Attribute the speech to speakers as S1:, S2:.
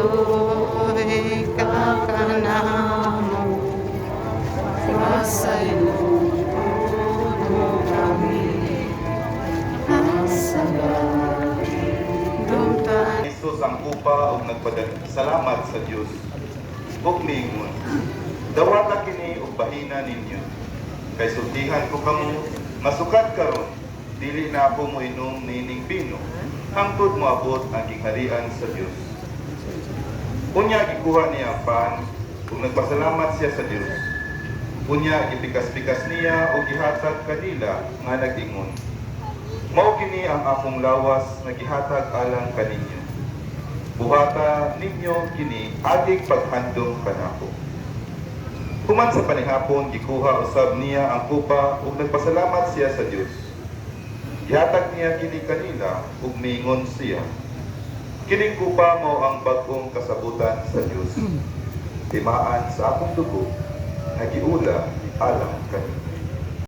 S1: Diyos kakanamo pasaylo kami sa dutan.
S2: Jesus ang kupa ug nagpadasalamat sa Dios. Ug niingon, dawata kini og bahina ninyo. Kay sultihan ko kamo masukat karon, dili na ako moinom nining bino, hangtod moabot ang gingharian sa Dios. Unya gikuha niya ang pan ug nagpasalamat siya sa Dios. Unya gipikas-pikas niya ug gihatag kanila nga nag-ingon, mao kini ang akong lawas nga gihatag alang kaninyo. Buhata ninyo kini adig paghandom kanako. Human sa panihapon gikuha usab niya ang kupa ug nagpasalamat siya sa Dios. Gihatag niya kini kanila ug miingon siya, kining kupa mao ang bag-ong kasabutan sa Dios. Timaan sa akong dugo nga giula alang kaninyo.